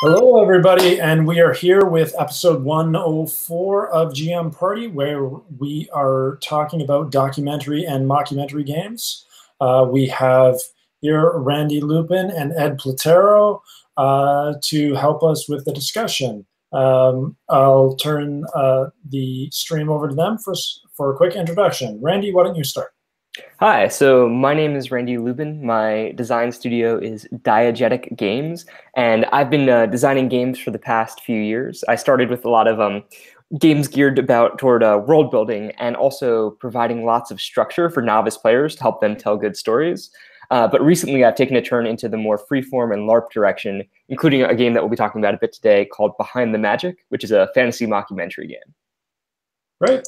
Hello, everybody, and we are here with episode 104 of GM Party, where we are talking about documentary and mockumentary games. We have here Randy Lupin and Ed Platero to help us with the discussion. I'll turn the stream over to them for a quick introduction. Randy, why don't you start? Hi, so my name is Randy Lubin. My design studio is Diegetic Games, and I've been designing games for the past few years. I started with a lot of games geared toward world building and also providing lots of structure for novice players to help them tell good stories. But recently I've taken a turn into the more freeform and LARP direction, including a game that we'll be talking about a bit today called Behind the Magic, which is a fantasy mockumentary game. Right.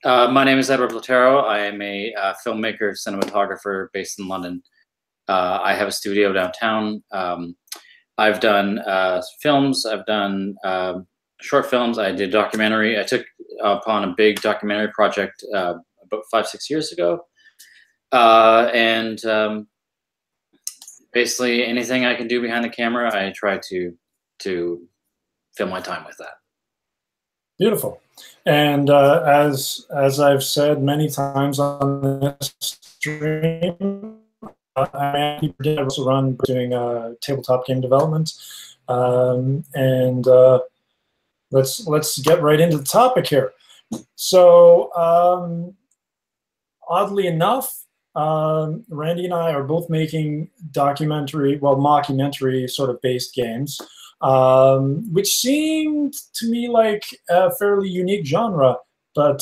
My name is Edward Platero. I am a filmmaker, cinematographer based in London. I have a studio downtown. I've done films. I've done short films. I did documentary. I took upon a big documentary project about 5-6 years ago. Basically anything I can do behind the camera, I try to fill my time with that. Beautiful. And as I've said many times on this stream, I also run doing tabletop game development. Let's get right into the topic here. So oddly enough, Randy and I are both making mockumentary sort of based games. Which seemed to me like a fairly unique genre, but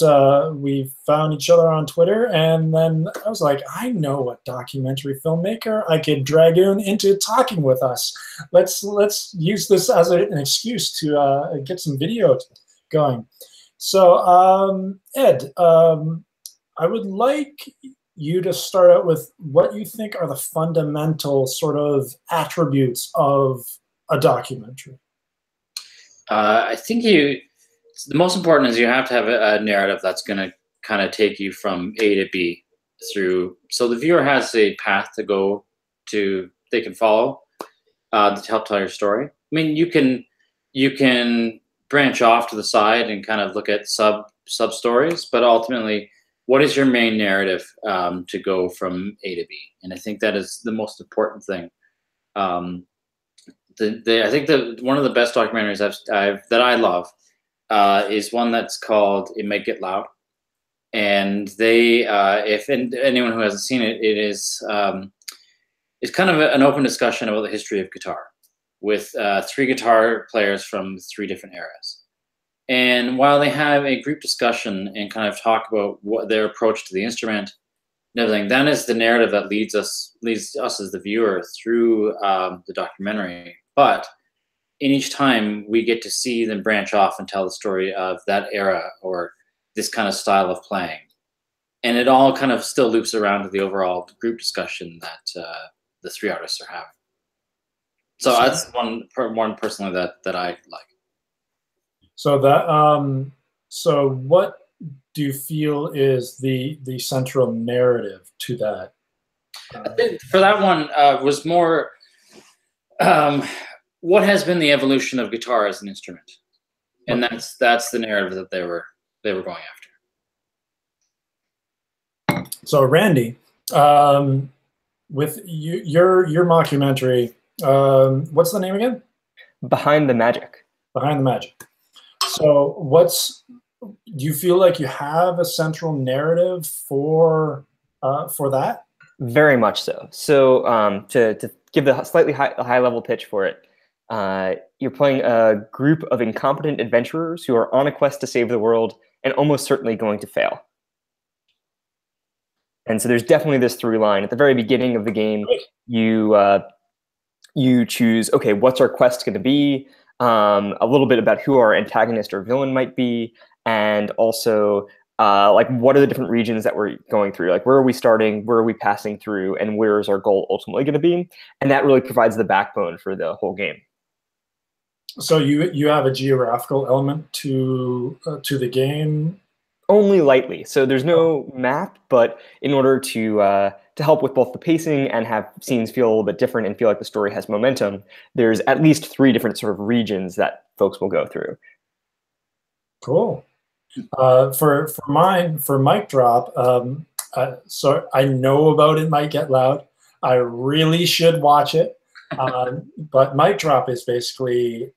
we found each other on Twitter, and then I was like, I know a documentary filmmaker I could drag into talking with us. Let's use this as an excuse to get some video going. So Ed, I would like you to start out with what you think are the fundamental sort of attributes of a documentary. I think the most important is you have to have a narrative that's going to kind of take you from A to B through, so the viewer has a path to go to, they can follow to help tell your story. I mean, you can branch off to the side and kind of look at sub stories, but ultimately, what is your main narrative to go from A to B? And I think that is the most important thing. I think one of the best documentaries that I love is one that's called "It Might Get Loud," and if anyone who hasn't seen it, it's kind of an open discussion about the history of guitar with 3 guitar players from 3 different eras. And while they have a group discussion and kind of talk about what their approach to the instrument and everything, that is the narrative that leads us as the viewer through the documentary. But in each time, we get to see them branch off and tell the story of that era or this kind of style of playing. And it all kind of still loops around to the overall group discussion that the 3 artists are having. So that's one personally that I like. So so what do you feel is the central narrative to that? I think for that one was more what has been the evolution of guitar as an instrument, and that's the narrative that they were going after. So Randy, with your mockumentary, what's the name again? Behind the Magic. Behind the Magic. So do you feel like you have a central narrative for that? Very much so. So to give the slightly high level pitch for it, you're playing a group of incompetent adventurers who are on a quest to save the world and almost certainly going to fail. And so there's definitely this through line. At the very beginning of the game, you choose, okay, what's our quest going to be? A little bit about who our antagonist or villain might be, and also like what are the different regions that we're going through? Like where are we starting, where are we passing through, and where is our goal ultimately going to be? And that really provides the backbone for the whole game. So you have a geographical element to the game? Only lightly. So there's no map, but in order to to help with both the pacing and have scenes feel a little bit different and feel like the story has momentum, there's at least 3 different sort of regions that folks will go through. Cool. For mine, for Mic Drop, so I know about It Might Get Loud. I really should watch it. But Mic Drop is basically,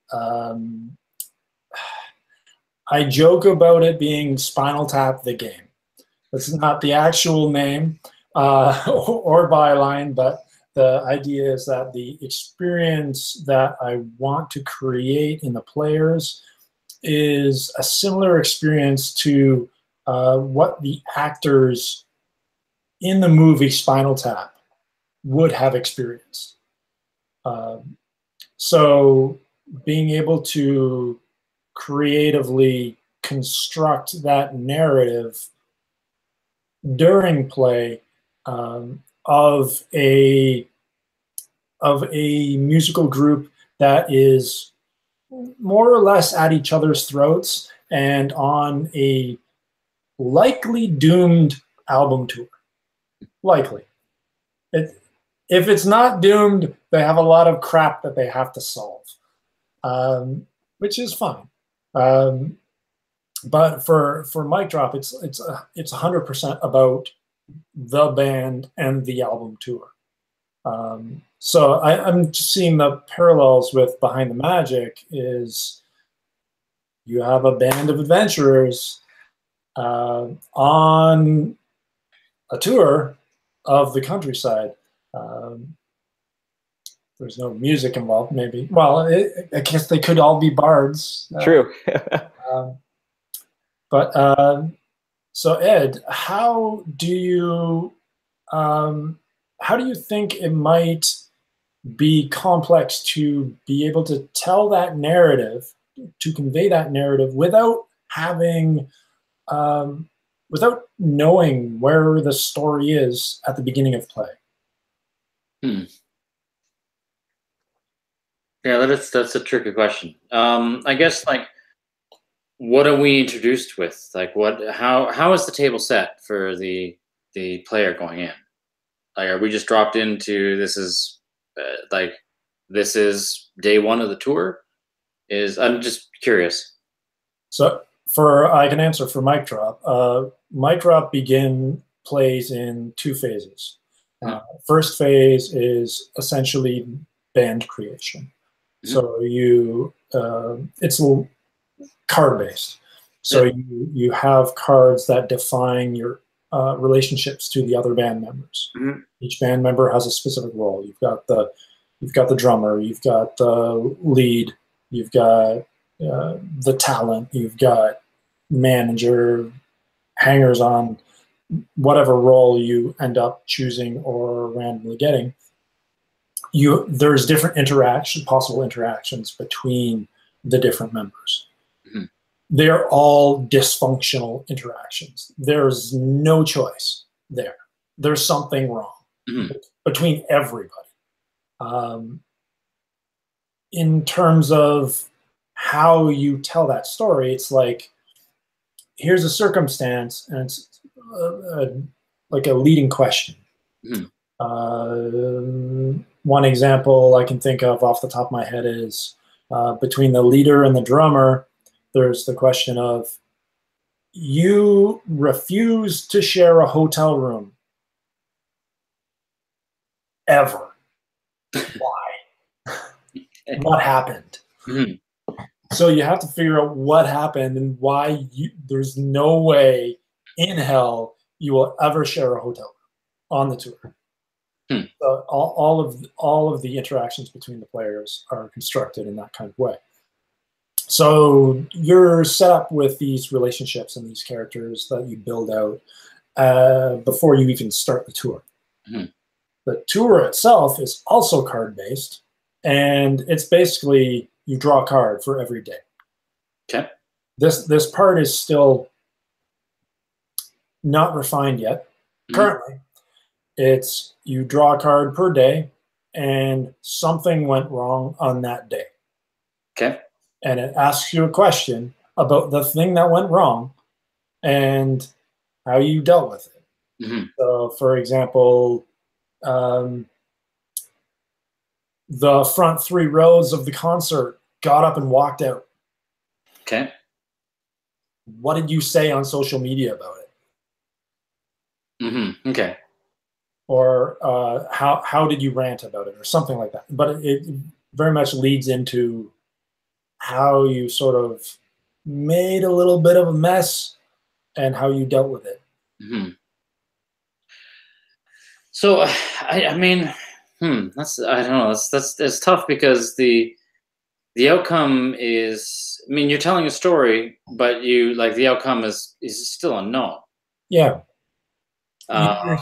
I joke about it being Spinal Tap the game. That's not the actual name or byline, but the idea is that the experience that I want to create in the players is a similar experience to what the actors in the movie Spinal Tap would have experienced. So being able to creatively construct that narrative during play of a musical group that is more or less at each other's throats and on a likely doomed album tour. Likely. If it's not doomed, they have a lot of crap that they have to solve, which is fine. But for Mic Drop, it's 100% about the band and the album tour. So I'm just seeing the parallels with Behind the Magic is you have a band of adventurers on a tour of the countryside. There's no music involved, maybe. Well, I guess they could all be bards. True. But so Ed, how do you think it might be complex to be able to tell that narrative, to convey that narrative without having, without knowing where the story is at the beginning of play? Yeah, that's a tricky question. I guess, like, what are we introduced with? Like, how is the table set for the player going in? Like, are we just dropped into this is day one of the tour? I'm just curious. So I can answer for Mic Drop. Mic Drop plays in 2 phases. First phase is essentially band creation. So it's card based. So you have cards that define your relationships to the other band members. Each band member has a specific role. You've got the drummer, you've got the lead, you've got the talent, you've got manager, hangers on, whatever role you end up choosing or randomly getting. There's different possible interactions between the different members. They're all dysfunctional interactions. There's no choice there. There's something wrong between everybody. In terms of how you tell that story, it's like, here's a circumstance, and it's like a leading question. One example I can think of off the top of my head is between the leader and the drummer, there's the question of, you refuse to share a hotel room ever. Why? What happened? So you have to figure out what happened and why there's no way in hell you will ever share a hotel room on the tour. So all of the interactions between the players are constructed in that kind of way. So you're set up with these relationships and these characters that you build out before you even start the tour. The tour itself is also card-based, and it's basically you draw a card for every day. Okay. This part is still not refined yet. Currently, it's you draw a card per day, and something went wrong on that day. Okay. And it asks you a question about the thing that went wrong and how you dealt with it. So, for example, um, the front 3 rows of the concert got up and walked out. Okay. What did you say on social media about it? Okay. Or how did you rant about it, or something like that? But it very much leads into how you sort of made a little bit of a mess and how you dealt with it. So, I mean, that's, I don't know. That's tough because the outcome is, I mean, you're telling a story, but the outcome is still unknown. Yeah, Uh,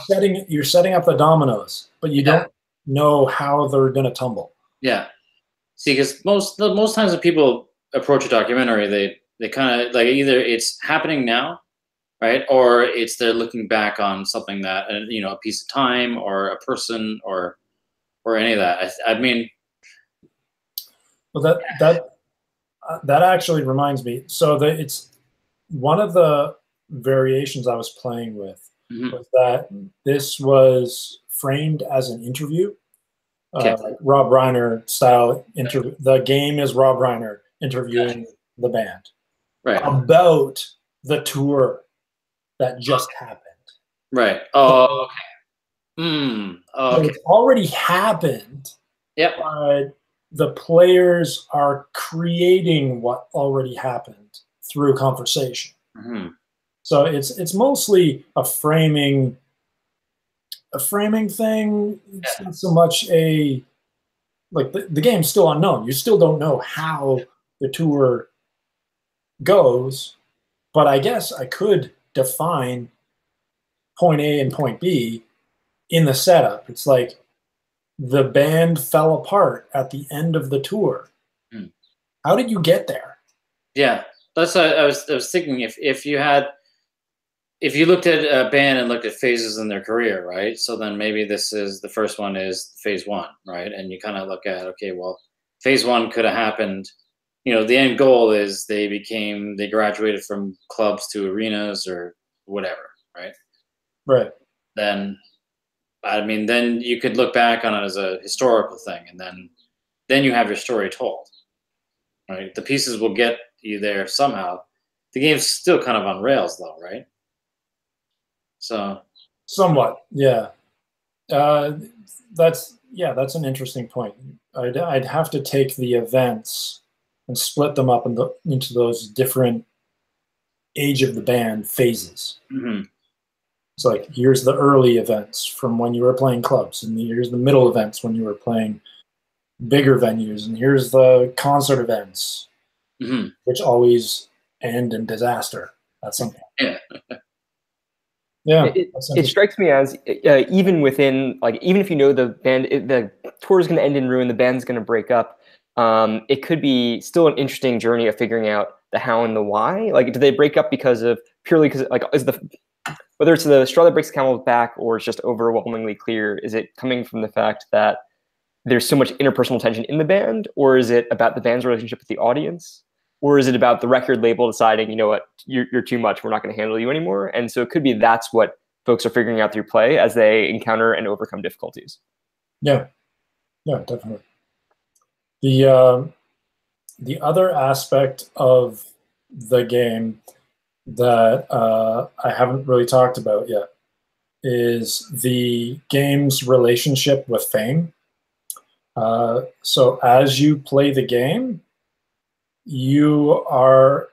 you're setting up the dominoes, but you yeah, don't know how they're going to tumble. yeah. See, because most times when people approach a documentary, they kind of like either it's happening now, right, or it's they're looking back on something that a piece of time or a person or any of that. I mean, Well, that actually reminds me. So it's one of the variations I was playing with was that this was framed as an interview, okay, Rob Reiner style interview. The game is Rob Reiner interviewing the band right, about the tour that just happened. right. So, Oh, okay. Oh, so okay. it's already happened, Yep. but the players are creating what already happened through conversation. So it's mostly a framing thing. It's not so much a like the game's still unknown. You still don't know how the tour goes, but I guess I could define point A and point B in the setup. It's like the band fell apart at the end of the tour. How did you get there? Yeah, that's what I was thinking. If you looked at a band and looked at phases in their career, right? So then maybe this is the first one is phase one, right? And you kind of look at, okay, well, phase one could have happened. The end goal is they graduated from clubs to arenas or whatever, right? Right. Then, I mean, then you could look back on it as a historical thing, and then you have your story told, right? The pieces will get you there somehow. The game's still kind of on rails, though, right? So Somewhat, yeah. That's an interesting point. I'd have to take the events and split them up into those different age of the band phases. It's like here's the early events from when you were playing clubs, and here's the middle events when you were playing bigger venues, and here's the concert events, which always end in disaster at some point. yeah. Yeah, it strikes me as even within even if you know the band, the tour is going to end in ruin, the band's going to break up. It could be still an interesting journey of figuring out the how and the why. Like, do they break up purely because whether it's the straw that breaks the camel's back or it's just overwhelmingly clear? Is it coming from the fact that there's so much interpersonal tension in the band, or is it about the band's relationship with the audience? Or is it about the record label deciding, you know what, you're too much, we're not going to handle you anymore? And so it could be that's what folks are figuring out through play as they encounter and overcome difficulties. Yeah, definitely. The other aspect of the game that I haven't really talked about yet is the game's relationship with fame. So as you play the game, you are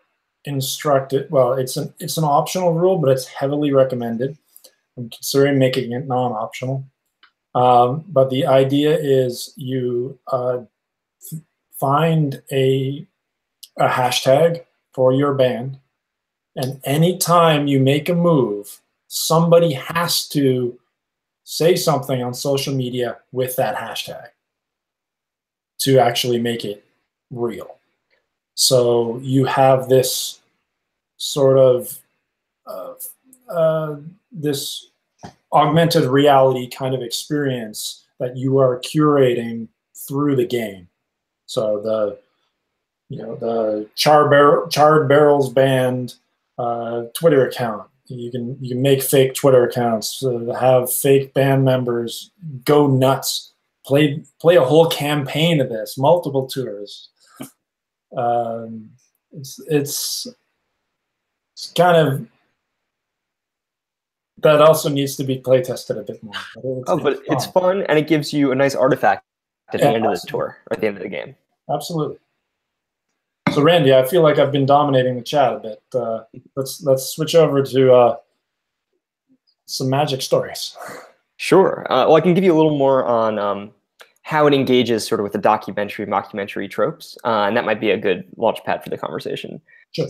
instructed. Well, it's an optional rule, but it's heavily recommended. I'm considering making it non-optional. But the idea is you find a hashtag for your band, and anytime you make a move, somebody has to say something on social media with that hashtag to actually make it real. So you have this sort of this augmented reality kind of experience that you are curating through the game. So the Charred Barrels Band Twitter account you can make fake Twitter accounts, have fake band members go nuts, play a whole campaign of this, multiple tours. Um, it's kind of, that also needs to be play tested a bit more. But it's fun, and it gives you a nice artifact at the end of the tour, or at the end of the game. Absolutely. So Randy, I feel like I've been dominating the chat a bit. Let's switch over to some magic stories. Sure. Well, I can give you a little more on how it engages sort of with the documentary, mockumentary tropes, and that might be a good launch pad for the conversation. Sure.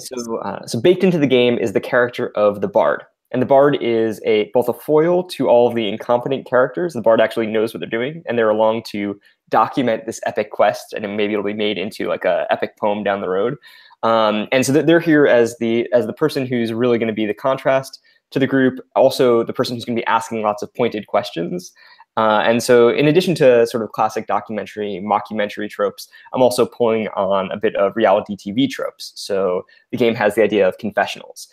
So baked into the game is the character of the Bard. And the Bard is both a foil to all of the incompetent characters. The Bard actually knows what they're doing, and they're along to document this epic quest, and maybe it'll be made into like a epic poem down the road. And so they're here as the person who's really going to be the contrast to the group, also the person who's going to be asking lots of pointed questions. And so in addition to sort of classic documentary, mockumentary tropes, I'm also pulling on a bit of reality TV tropes. So the game has the idea of confessionals.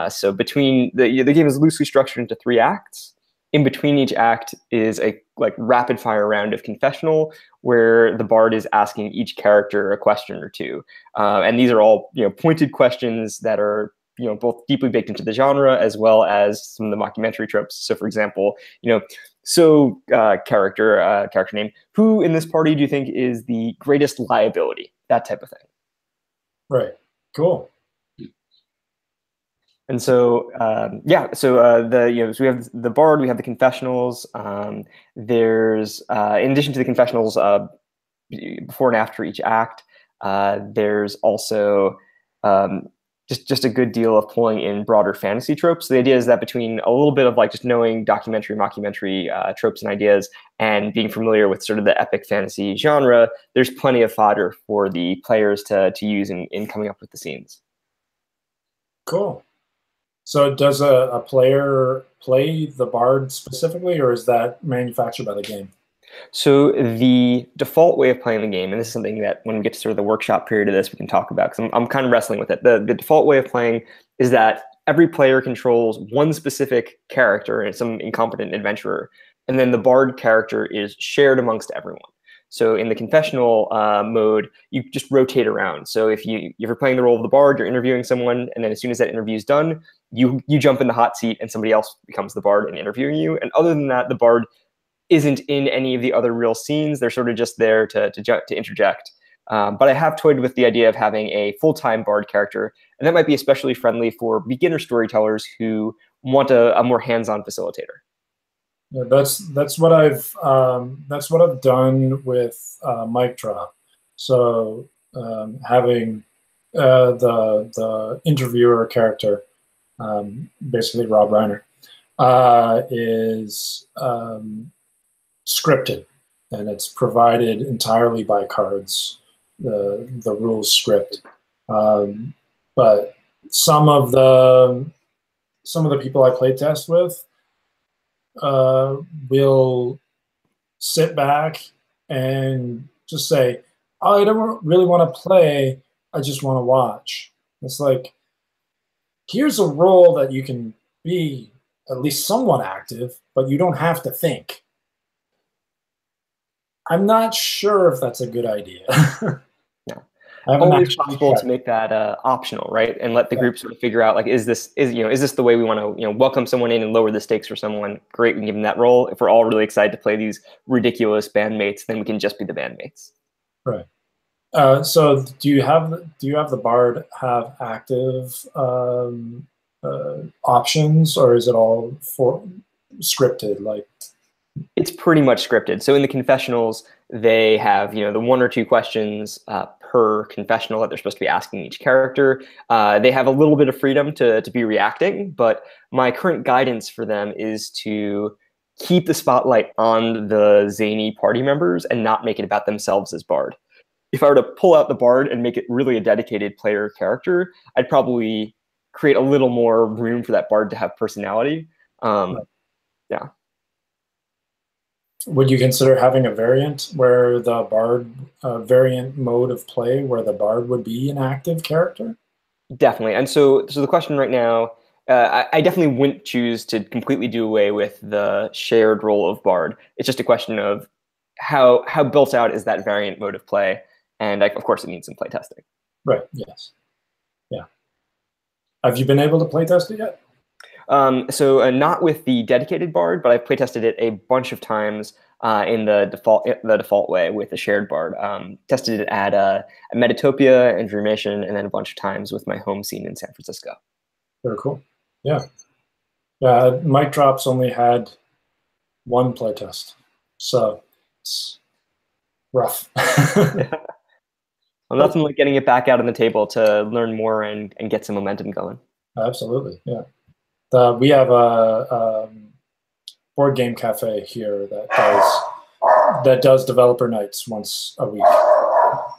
So between the game is loosely structured into 3 acts. In between each act is a rapid fire round of confessional, where the Bard is asking each character a question or two, and these are all pointed questions that are both deeply baked into the genre as well as some of the mockumentary tropes. So, for example, character name, who in this party do you think is the greatest liability? That type of thing. Right. Cool. And so, so we have the Bard, we have the confessionals. There's, in addition to the confessionals, before and after each act, there's also just a good deal of pulling in broader fantasy tropes. So the idea is that between a little bit of just knowing documentary, mockumentary tropes and ideas, and being familiar with sort of the epic fantasy genre, there's plenty of fodder for the players to use in coming up with the scenes. Cool. So does a player play the Bard specifically, or is that manufactured by the game? So the default way of playing the game, and this is something that when we get to sort of the workshop period of this, we can talk about, because I'm kind of wrestling with it. The default way of playing is that every player controls one specific character, and some incompetent adventurer, and then the Bard character is shared amongst everyone. So in the confessional mode, you just rotate around. So if you're playing the role of the Bard, you're interviewing someone, and then as soon as that interview is done, you jump in the hot seat, and somebody else becomes the Bard and interviewing you. And other than that, the Bard isn't in any of the other real scenes. They're sort of just there to interject. But I have toyed with the idea of having a full-time Bard character, and that might be especially friendly for beginner storytellers who want a more hands-on facilitator. Yeah, that's what I've done with Mic Drop. So having the interviewer character, basically Rob Reiner, is scripted, and it's provided entirely by cards, the rules script. But some of the people I play test with will sit back and just say, "Oh, I don't really want to play. I just want to watch." It's like, here's a role that you can be at least somewhat active, but you don't have to think. I'm not sure if that's a good idea. Yeah. Always possible to make that optional, right? And let the group sort of figure out, is this the way we want to welcome someone in and lower the stakes for someone? Great, we can give them that role. If we're all really excited to play these ridiculous bandmates, then we can just be the bandmates. Right. So do you have the Bard have active options, or is it all scripted? It's pretty much scripted. So in the confessionals, they have the 1 or 2 questions per confessional that they're supposed to be asking each character. They have a little bit of freedom to be reacting, but my current guidance for them is to keep the spotlight on the zany party members and not make it about themselves as Bard. If I were to pull out the Bard and make it really a dedicated player character, I'd probably create a little more room for that Bard to have personality. Yeah. Would you consider having a variant where the Bard variant mode of play where the Bard would be an active character? Definitely. And so the question right now, I definitely wouldn't choose to completely do away with the shared role of bard. It's just a question of how built out is that variant mode of play, and like, of course it needs some play testing. Right. Yes. Yeah. Have you been able to play test it yet? So not with the dedicated bard, but I've playtested it a bunch of times in the default way with the shared bard. Tested it at Metatopia and Dreamation, and then a bunch of times with my home scene in San Francisco. Very cool. Yeah. Yeah. Mic Drops only had one playtest, so it's rough. Well, nothing like getting it back out on the table to learn more and get some momentum going. Absolutely. Yeah. We have a board game cafe here that does developer nights once a week,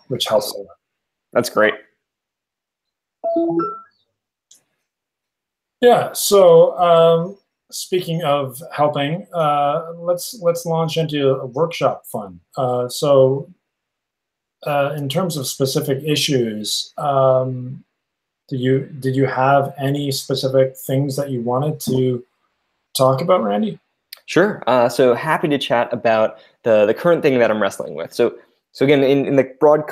which helps a lot. That's great. Yeah. So speaking of helping, let's launch into a workshop fun. In terms of specific issues, did you have any specific things that you wanted to talk about, Randy? Sure. So happy to chat about the current thing that I'm wrestling with. So again, in the broad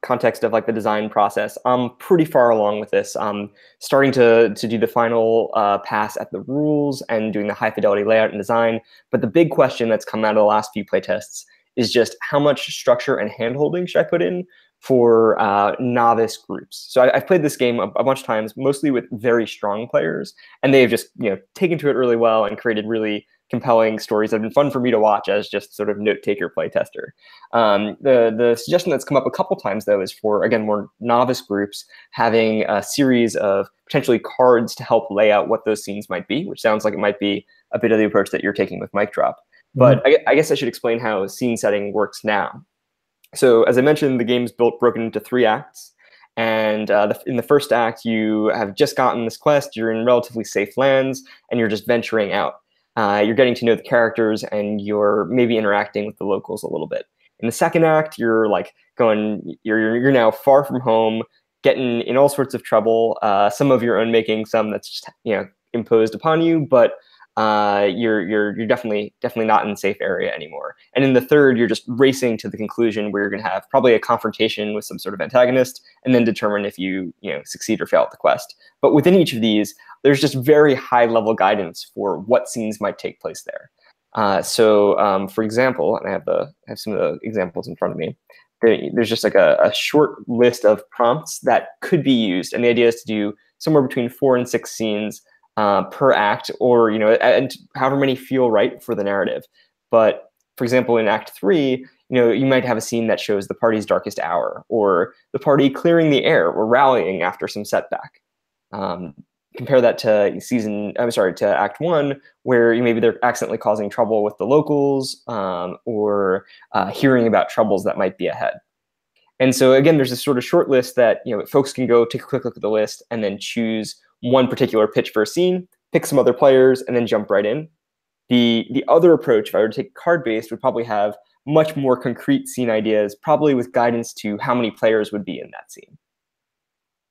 context of like the design process, I'm pretty far along with this. I'm starting to do the final pass at the rules and doing the high fidelity layout and design. But the big question that's come out of the last few playtests is just how much structure and handholding should I put in for novice groups. So I've played this game a bunch of times, mostly with very strong players, and they've just taken to it really well and created really compelling stories that have been fun for me to watch as just sort of note taker play tester. The suggestion that's come up a couple times though is for, again, more novice groups having a series of potentially cards to help lay out what those scenes might be, which sounds like it might be a bit of the approach that you're taking with Mic Drop. But I guess I should explain how scene setting works now. So as I mentioned, the game's broken into 3 acts. And in the first act, you have just gotten this quest, you're in relatively safe lands, and you're just venturing out. You're getting to know the characters, and you're maybe interacting with the locals a little bit. In the second act, you're you're now far from home, getting in all sorts of trouble, some of your own making, some that's just imposed upon you, but you're definitely not in a safe area anymore. And in the third, you're just racing to the conclusion where you're going to have probably a confrontation with some sort of antagonist, and then determine if you succeed or fail at the quest. But within each of these, there's just very high level guidance for what scenes might take place there. For example, and I have some of the examples in front of me. There's just like a short list of prompts that could be used, and the idea is to do somewhere between 4 and 6 scenes per act, or and however many feel right for the narrative. But for example, in Act 3, you might have a scene that shows the party's darkest hour, or the party clearing the air or rallying after some setback. Compare that to Act 1, where maybe they're accidentally causing trouble with the locals, or hearing about troubles that might be ahead. And so again, there's this sort of short list that folks can go take a quick look at the list and then choose one particular pitch for a scene, pick some other players, and then jump right in. The other approach, if I were to take card-based, would probably have much more concrete scene ideas, probably with guidance to how many players would be in that scene.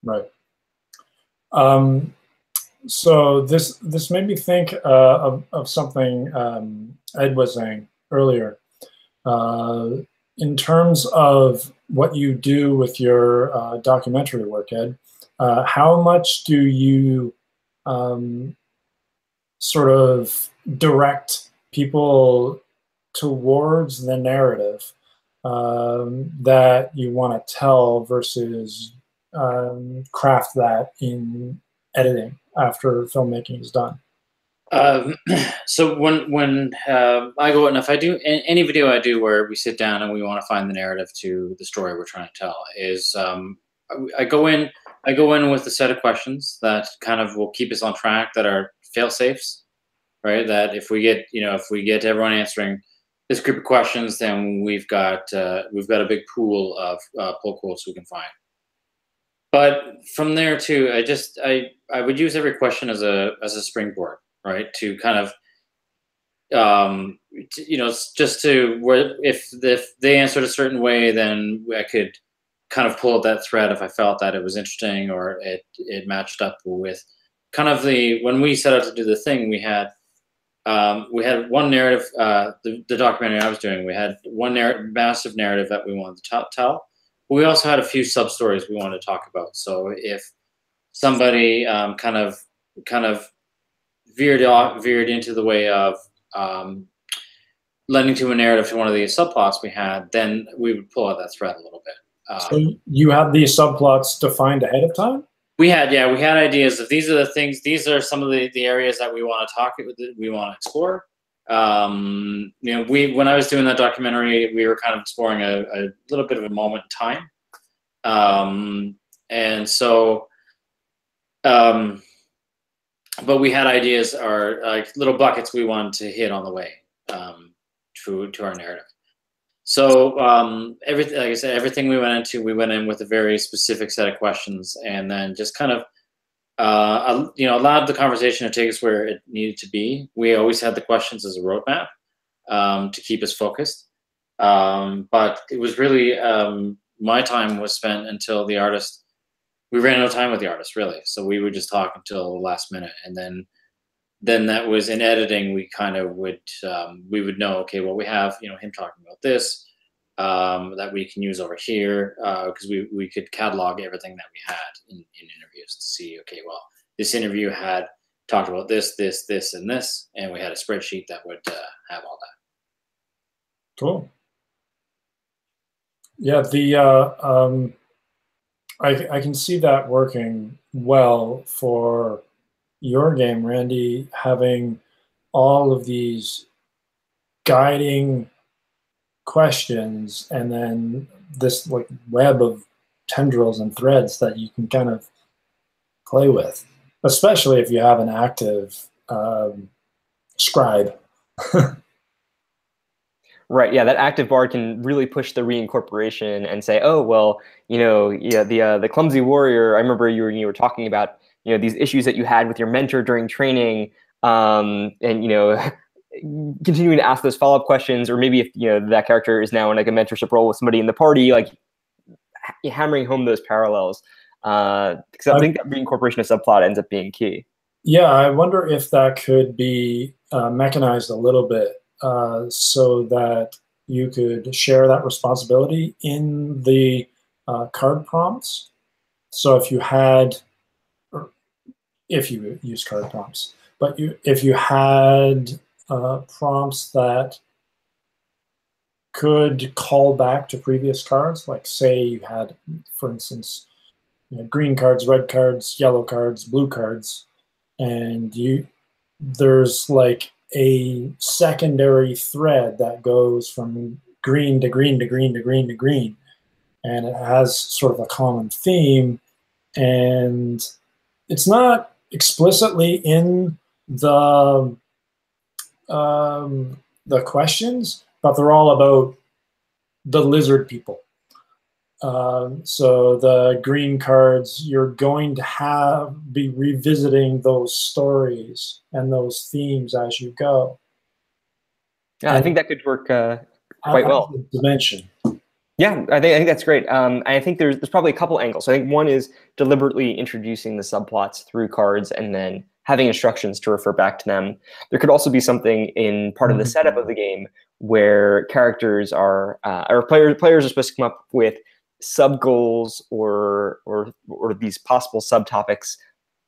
Right. So this made me think of something Ed was saying earlier. In terms of what you do with your documentary work, Ed, how much do you sort of direct people towards the narrative that you want to tell versus craft that in editing after filmmaking is done? So when I go, and if I do any video I do where we sit down and we want to find the narrative to the story we're trying to tell, is I go in with a set of questions that kind of will keep us on track, that are fail safes, right? That if we get everyone answering this group of questions, then we've got a big pool of pull quotes we can find. But from there too, I would use every question as a springboard, right? To kind of just to where if they answered a certain way, then I could kind of pull out that thread if I felt that it was interesting or it matched up with kind of when we set out to do the thing, we had one narrative. The documentary I was doing, we had one massive narrative that we wanted to tell. But we also had a few sub stories we wanted to talk about. So if somebody kind of veered into the way of lending to a narrative to one of these subplots we had, then we would pull out that thread a little bit. So you had these subplots defined ahead of time? We had ideas of these are the things, these are some of the areas that we want to explore. When I was doing that documentary, we were kind of exploring a little bit of a moment in time. And so, but we had ideas or like little buckets we wanted to hit on the way to our narrative. So everything, like I said, everything we went in with a very specific set of questions, and then just kind of allowed the conversation to take us where it needed to be. We always had the questions as a roadmap to keep us focused, but it was really my time was spent until the artist. We ran out of time with the artist, really, so we would just talk until the last minute, and then that was in editing. We kind of would we would know, okay, well, we have him talking about this that we can use over here because we could catalog everything that we had in interviews to see, okay, well, this interview had talked about this, and this, and we had a spreadsheet that would have all that. Cool. Yeah, I can see that working well for your game, Randy, having all of these guiding questions and then this like web of tendrils and threads that you can kind of play with, especially if you have an active scribe. Right. Yeah, that active bard can really push the reincorporation and say, "Oh, well, the clumsy warrior. I remember you were talking about these issues that you had with your mentor during training, and continuing to ask those follow-up questions, or maybe if that character is now in like a mentorship role with somebody in the party, like hammering home those parallels. Because I think that reincorporation of subplot ends up being key. Yeah, I wonder if that could be mechanized a little bit. So that you could share that responsibility in the card prompts. So if you had, or if you use card prompts, but if you had prompts that could call back to previous cards, like say you had, for instance, green cards, red cards, yellow cards, blue cards, and there's like a secondary thread that goes from green to green to green to green to green, and it has sort of a common theme, and it's not explicitly in the questions, but they're all about the lizard people. So the green cards, you're going to be revisiting those stories and those themes as you go. Yeah, I think that could work quite well. Dimension. Yeah, I think that's great. I think there's probably a couple angles. I think one is deliberately introducing the subplots through cards and then having instructions to refer back to them. There could also be something in part of the setup of the game where characters or players are supposed to come up with sub goals or these possible subtopics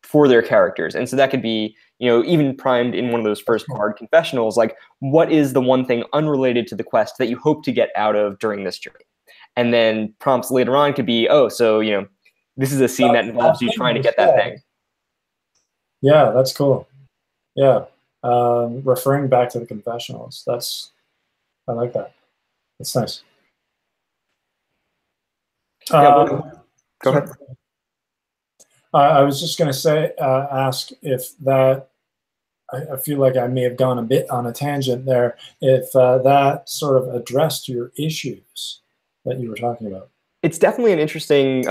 for their characters, and so that could be even primed in one of those first card confessionals, like what is the one thing unrelated to the quest that you hope to get out of during this journey, and then prompts later on could be, oh, so this is a scene that involves you trying to get that thing. Yeah, that's cool. Yeah, referring back to the confessionals, I like that. That's nice. Go ahead. I was just going to ask if that, I feel like I may have gone a bit on a tangent there, if that sort of addressed your issues that you were talking about. It's definitely an interesting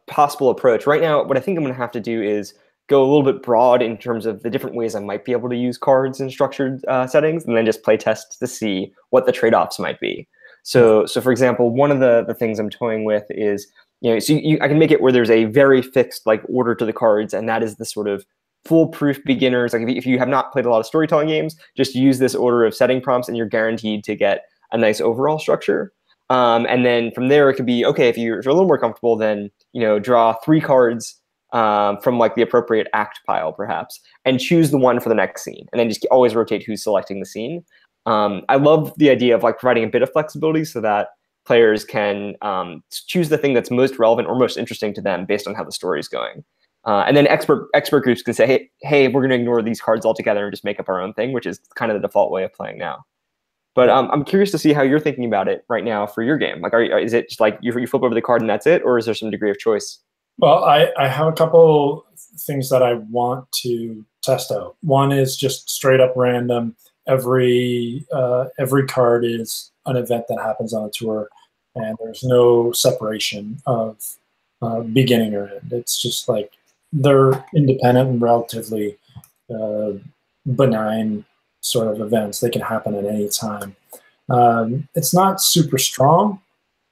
possible approach. Right now, what I think I'm going to have to do is go a little bit broad in terms of the different ways I might be able to use cards in structured settings, and then just play test to see what the trade-offs might be. So for example, one of the things I'm toying with is, I can make it where there's a very fixed like order to the cards, and that is the sort of foolproof beginners. Like if you have not played a lot of storytelling games, just use this order of setting prompts and you're guaranteed to get a nice overall structure. And then from there, it could be, okay, if you're a little more comfortable, then, draw 3 cards from like the appropriate act pile, perhaps, and choose the one for the next scene. And then just always rotate who's selecting the scene. I love the idea of like providing a bit of flexibility so that players can choose the thing that's most relevant or most interesting to them based on how the story is going. And then expert groups can say, hey, we're going to ignore these cards altogether and just make up our own thing, which is kind of the default way of playing now. But I'm curious to see how you're thinking about it right now for your game. Like, is it just like you flip over the card and that's it, or is there some degree of choice? Well, I have a couple things that I want to test out. One is just straight up random. Every card is an event that happens on a tour, and there's no separation of beginning or end. It's just like they're independent and relatively benign sort of events. They can happen at any time. It's not super strong.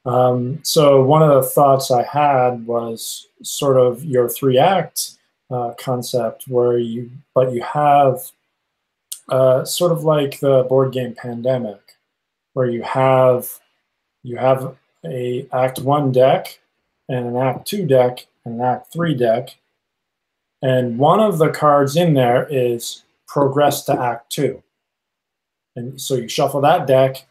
So one of the thoughts I had was sort of your 3-act concept, where you have sort of like the board game Pandemic, where you have a Act 1 deck and an Act 2 deck and an Act 3 deck, and one of the cards in there is progress to Act 2. And so you shuffle that deck,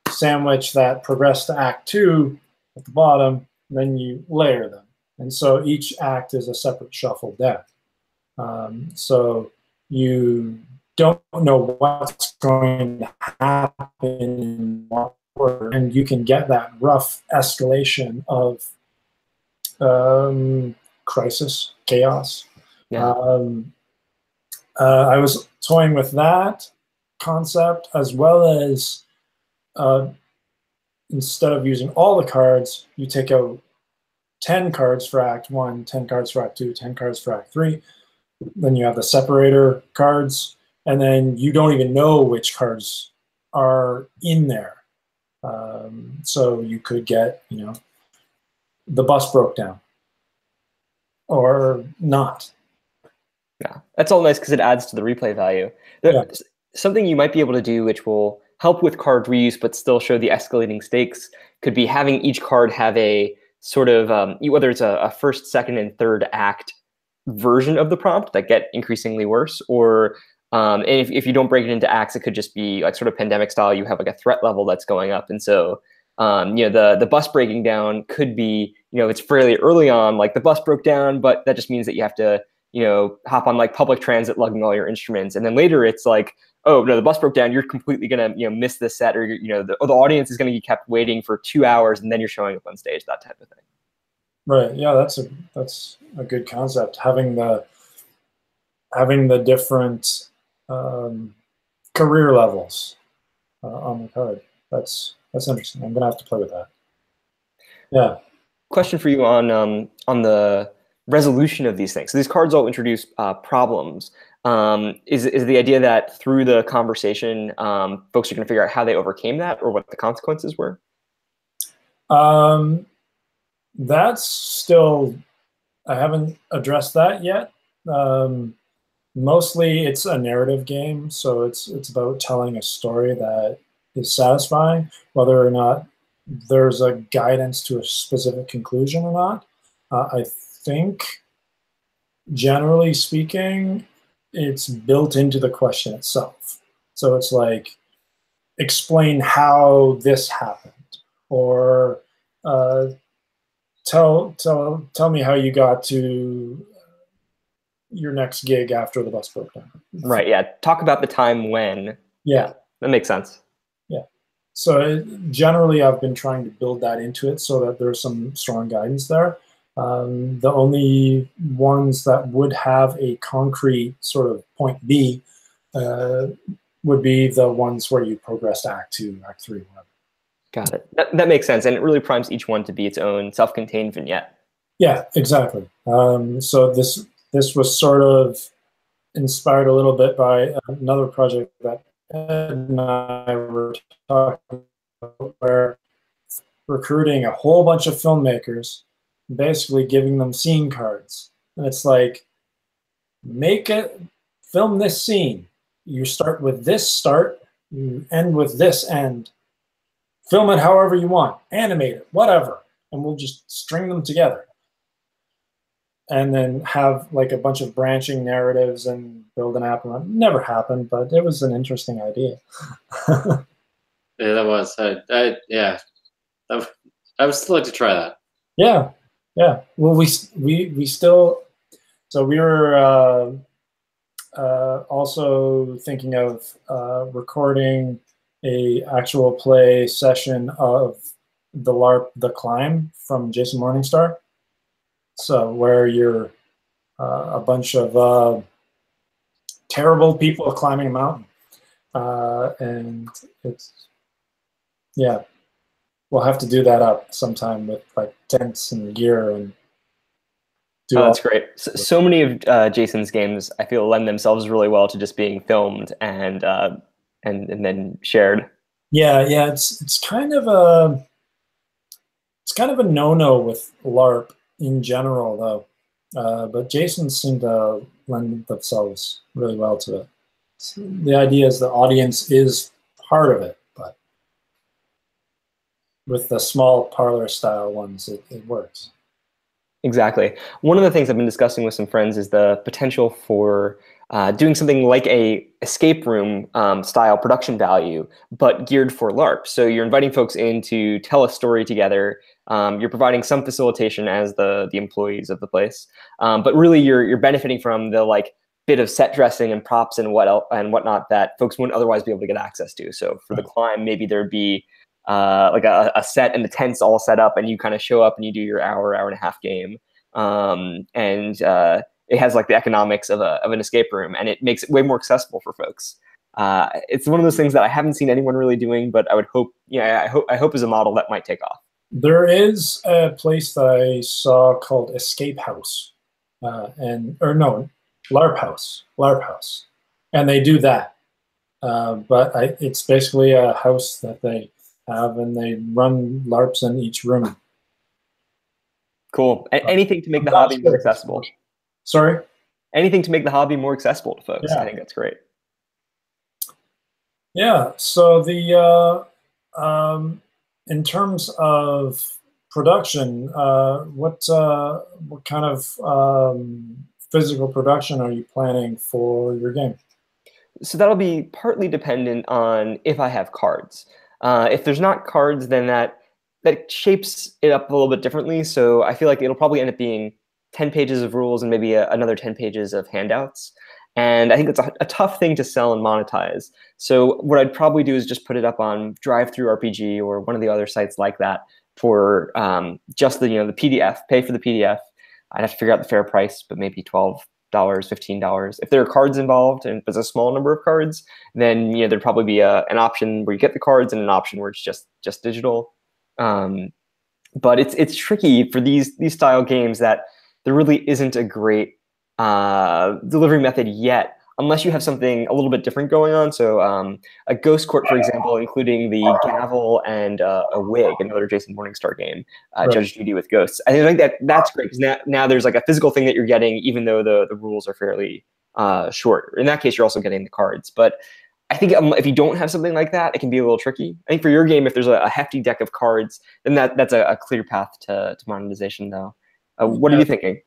sandwich that progress to Act 2 at the bottom, and then you layer them. And so each act is a separate shuffle deck. So you don't know what's going to happen in what order, and you can get that rough escalation of crisis, chaos. Yeah. I was toying with that concept, as well as instead of using all the cards, you take out 10 cards for Act 1, 10 cards for Act 2, 10 cards for Act 3. Then you have the separator cards, and then you don't even know which cards are in there. So you could get, the bus broke down or not. Yeah, that's all nice because it adds to the replay value. Something you might be able to do, which will help with card reuse but still show the escalating stakes, could be having each card have a sort of, whether it's a first, second, and third act version of the prompt that get increasingly worse, or and if you don't break it into acts, it could just be like sort of Pandemic style. You have like a threat level that's going up, and so the bus breaking down could be, it's fairly early on, like the bus broke down, but that just means that you have to hop on like public transit lugging all your instruments, and then later it's like, oh no, the bus broke down, you're completely gonna miss this set, or the audience is gonna be kept waiting for 2 hours, and then you're showing up on stage, that type of thing. Right. Yeah, that's a good concept. Having the different career levels on the card. That's interesting. I'm gonna have to play with that. Yeah. Question for you on the resolution of these things. So these cards all introduce problems. Is the idea that through the conversation, folks are going to figure out how they overcame that or what the consequences were? That's still, I haven't addressed that yet. Mostly it's a narrative game, so it's about telling a story that is satisfying, whether or not there's a guidance to a specific conclusion or not. I think, generally speaking, it's built into the question itself. So it's like, explain how this happened, or tell me how you got to your next gig after the bus broke down. Right. Yeah. Talk about the time when. Yeah. That makes sense. Yeah. So generally, I've been trying to build that into it so that there's some strong guidance there. The only ones that would have a concrete sort of point B would be the ones where you progress to Act 2, Act 3, whatever. Got it. That makes sense, and it really primes each one to be its own self-contained vignette. Yeah, exactly. So this was sort of inspired a little bit by another project that Ed and I were talking about, where recruiting a whole bunch of filmmakers, basically giving them scene cards. And it's like, film this scene. You start with this start, you end with this end. Film it however you want, animate it, whatever, and we'll just string them together. And then have like a bunch of branching narratives and build an app around. Never happened, but it was an interesting idea. Yeah, that was. Yeah, I would still like to try that. Yeah, yeah. Well, we still. So we were also thinking of recording a actual play session of the LARP The Climb from Jason Morningstar. So where you're a bunch of terrible people climbing a mountain, and it's yeah, we'll have to do that up sometime with like tents and gear and. Oh, that's great. So many of Jason's games, I feel, lend themselves really well to just being filmed and then shared. Yeah, yeah, it's kind of a no-no with LARP in general, though. But Jason's seem to lend themselves really well to it. So the idea is the audience is part of it, but with the small parlor-style ones, it works. Exactly. One of the things I've been discussing with some friends is the potential for doing something like a escape room style production value, but geared for LARP. So you're inviting folks in to tell a story together. You're providing some facilitation as the employees of the place, but really you're benefiting from the like bit of set dressing and props and whatnot that folks wouldn't otherwise be able to get access to. So for the climb, maybe there'd be like a set and the tents all set up, and you kind of show up and you do your hour and a half game, and it has like the economics of an escape room, and it makes it way more accessible for folks. It's one of those things that I haven't seen anyone really doing, but I would hope, I hope is a model that might take off. There is a place that I saw called Escape House, LARP House, and they do that. But it's basically a house that they have, and they run LARPs in each room. Cool. Anything to make the hobby more accessible. Sorry? Anything to make the hobby more accessible to folks. Yeah. I think that's great. Yeah. So the in terms of production, what kind of physical production are you planning for your game? So that'll be partly dependent on if I have cards. If there's not cards, then that shapes it up a little bit differently. So I feel like it'll probably end up being 10 pages of rules and maybe another 10 pages of handouts. And I think it's a tough thing to sell and monetize. So what I'd probably do is just put it up on Drive-Thru RPG or one of the other sites like that for just the PDF, pay for the PDF. I'd have to figure out the fair price, but maybe $12, $15. If there are cards involved and if there's a small number of cards, then there'd probably be an option where you get the cards and an option where it's just digital. But it's tricky for these style games that there really isn't a great delivery method yet, unless you have something a little bit different going on. So a Ghost Court, for example, including the gavel and a wig, another Jason Morningstar game, right. Judge Judy with ghosts. I think that's great because now there's like a physical thing that you're getting, even though the rules are fairly short. In that case, you're also getting the cards. But I think if you don't have something like that, it can be a little tricky. I think for your game, if there's a hefty deck of cards, then that's a clear path to monetization, though. What are you thinking?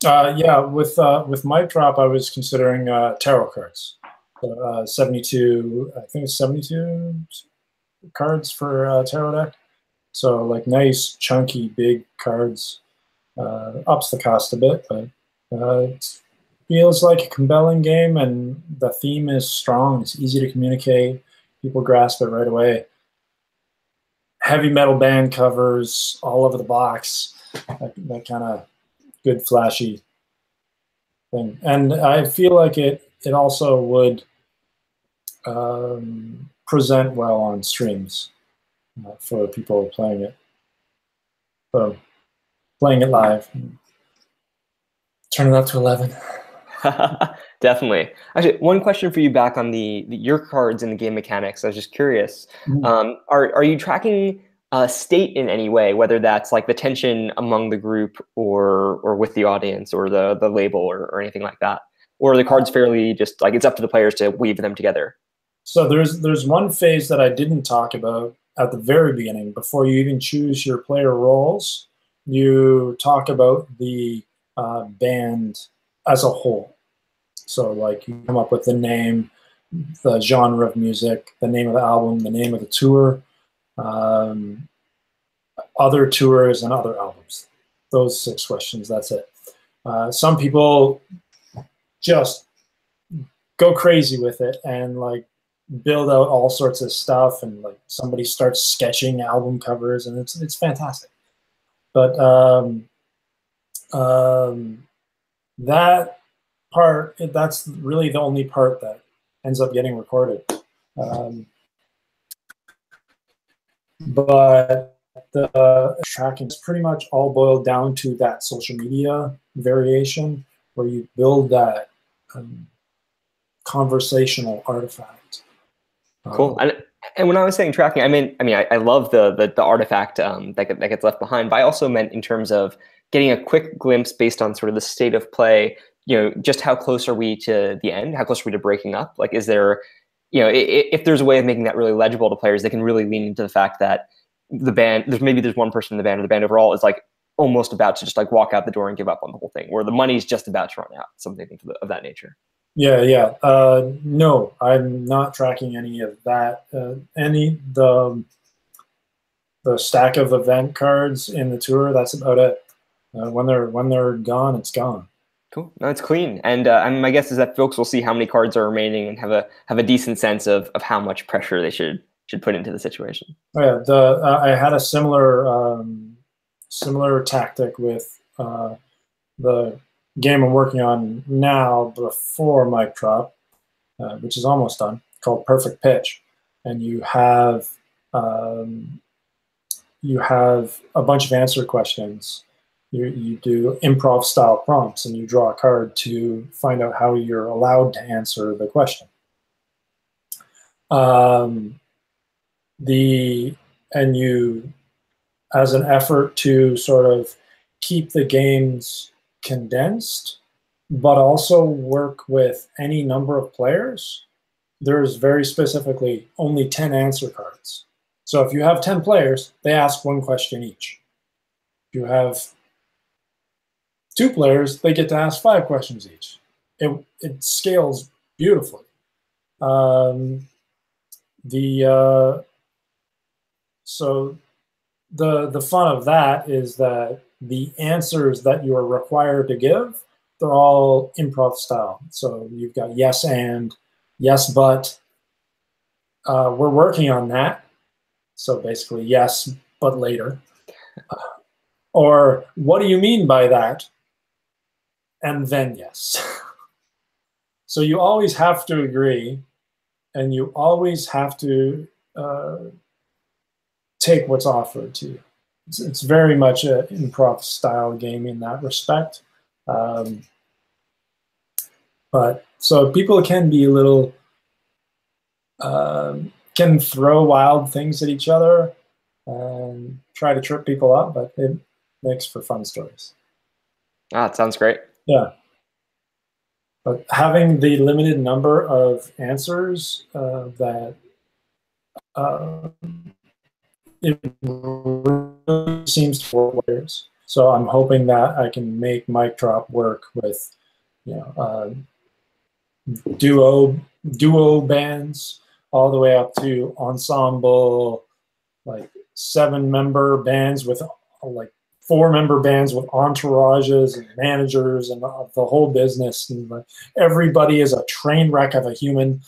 Yeah, with Mic Drop, I was considering tarot cards. 72, I think it's 72 cards for a tarot deck. So like nice, chunky, big cards. Ups the cost a bit, but it feels like a compelling game, and the theme is strong. It's easy to communicate. People grasp it right away. Heavy metal band covers all over the box. That kind of good, flashy thing. And I feel like it also would present well on streams for people playing it. So playing it live. Turn it up to 11. Definitely. Actually, one question for you back on your cards and the game mechanics. I was just curious. Mm-hmm. Are you tracking state in any way, whether that's like the tension among the group or with the audience or the label or anything like that? or are the cards fairly just like it's up to the players to weave them together? So there's one phase that I didn't talk about at the very beginning. Before you even choose your player roles, you talk about the band as a whole. So like you come up with the name, the genre of music, the name of the album, the name of the tour, other tours and other albums. Those 6 questions, that's it. Some people just go crazy with it and like build out all sorts of stuff, and like somebody starts sketching album covers, and it's fantastic. But that part, that's really the only part that ends up getting recorded. But the tracking is pretty much all boiled down to that social media variation where you build that conversational artifact. Cool. And when I was saying tracking, I love the artifact that gets left behind, but I also meant in terms of getting a quick glimpse based on sort of the state of play. Just how close are we to the end? How close are we to breaking up? Like, is there, if there's a way of making that really legible to players, they can really lean into the fact that the band, there's one person in the band, or the band overall is like almost about to just like walk out the door and give up on the whole thing, or the money's just about to run out, something of that nature. Yeah. No, I'm not tracking any of that. The stack of event cards in the tour, that's about it. When they're gone, it's gone. Cool. No, it's clean. And my guess is that folks will see how many cards are remaining and have a decent sense of how much pressure they should put into the situation. Oh, yeah. I had a similar tactic with the game I'm working on now before Mic Drop, which is almost done, called Perfect Pitch. And you have a bunch of answer questions. You do improv style prompts, and you draw a card to find out how you're allowed to answer the question. As an effort to sort of keep the games condensed, but also work with any number of players, there's very specifically only 10 answer cards. So if you have 10 players, they ask 1 question each. If you have 2 players, they get to ask 5 questions each. It scales beautifully. So the fun of that is that the answers that you are required to give, they're all improv style. So you've got yes and, yes but. We're working on that. So basically yes, but later. Or what do you mean by that? And then yes. So you always have to agree, and you always have to take what's offered to you. It's very much an improv style game in that respect. But so people can be a little, can throw wild things at each other and try to trip people up, but it makes for fun stories. Ah, it sounds great. Yeah. But having the limited number of answers that it really seems to work players. So I'm hoping that I can make Mic Drop work with, duo bands all the way up to ensemble, like 7-member bands with like 4-member bands with entourages and managers and the whole business. And like, everybody is a train wreck of a human,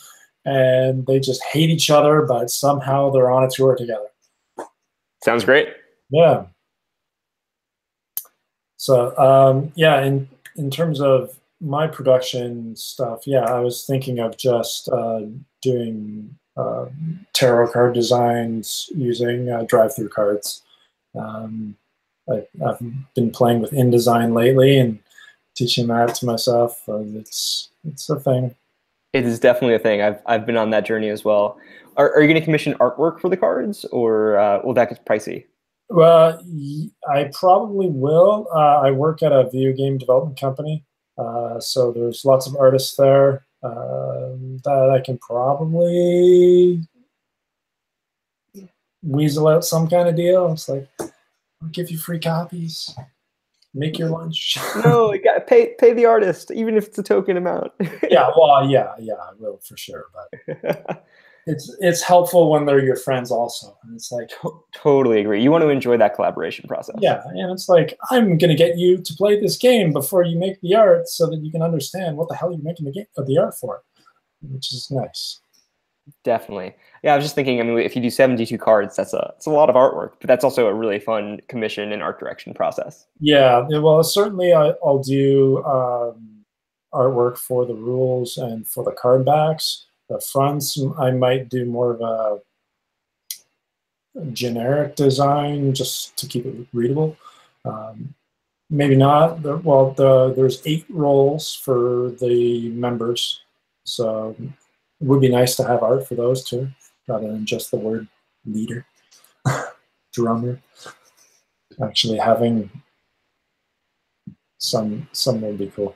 and they just hate each other, but somehow they're on a tour together. Sounds great. Yeah. So in terms of my production stuff, I was thinking of just doing tarot card designs using drive-through cards. I've been playing with InDesign lately and teaching that to myself. It's a thing. It is definitely a thing. I've been on that journey as well. Are you going to commission artwork for the cards, or will that get pricey? Well, I probably will. I work at a video game development company, So there's lots of artists there that I can probably weasel out some kind of deal. It's like, I'll give you free copies. Make your lunch. No, you gotta pay the artist, even if it's a token amount. Yeah, well, yeah, I will for sure. But it's helpful when they're your friends also, and it's like Totally agree. You want to enjoy that collaboration process. yeah, and it's like I'm gonna get you to play this game before you make the art, so that you can understand what the hell you're making the art for, which is nice. Definitely. Yeah, I was just thinking, I mean, if you do 72 cards, it's a lot of artwork, but that's also a really fun commission and art direction process. Yeah, well, certainly I'll do artwork for the rules and for the card backs. The fronts, I might do more of a generic design just to keep it readable. Maybe not. There's 8 roles for the members, so it would be nice to have art for those too, rather than just the word leader, drummer. Actually having some would be cool.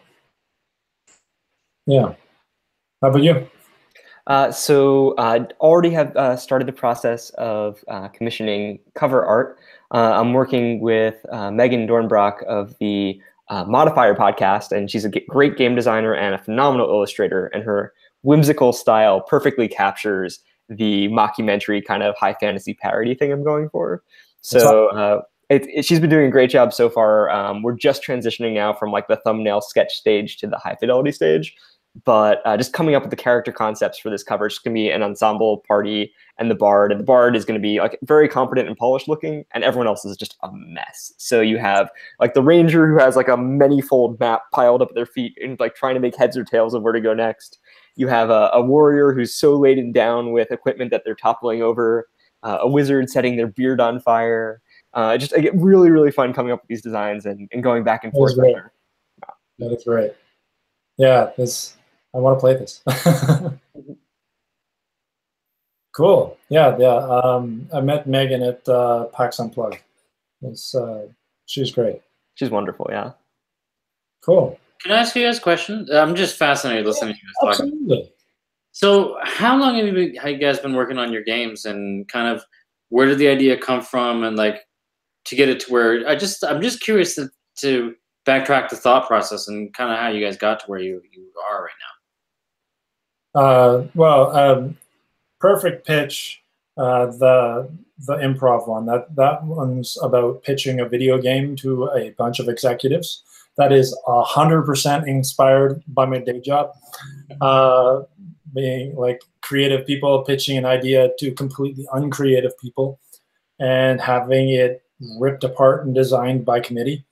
Yeah. How about you? So I already have started the process of commissioning cover art. I'm working with Megan Dornbrock of the Modifier podcast, and she's a great game designer and a phenomenal illustrator, and her whimsical style perfectly captures the mockumentary kind of high fantasy parody thing I'm going for. So she's been doing a great job so far. We're just transitioning now from like the thumbnail sketch stage to the high fidelity stage. But just coming up with the character concepts for this cover. It's going to be an ensemble party and the bard is going to be like very competent and polished looking, and everyone else is just a mess. So you have like the ranger who has like a many-fold map piled up at their feet and like trying to make heads or tails of where to go next. You have a warrior who's so laden down with equipment that they're toppling over, a wizard setting their beard on fire. I get really, really fun coming up with these designs and going back and forth. That is great. Yeah, I want to play this. Cool. Yeah. I met Megan at PAX Unplugged. She's great. She's wonderful. Yeah. Cool. Can I ask you guys a question? I'm just fascinated listening to you guys talk. Absolutely. So, how long have you guys been working on your games, and kind of where did the idea come from, and like to get it to where I'm just curious to backtrack the thought process and kind of how you guys got to where you are right now. Perfect pitch. The improv one. That one's about pitching a video game to a bunch of executives. That is 100% inspired by my day job. Being like creative people pitching an idea to completely uncreative people and having it ripped apart and designed by committee.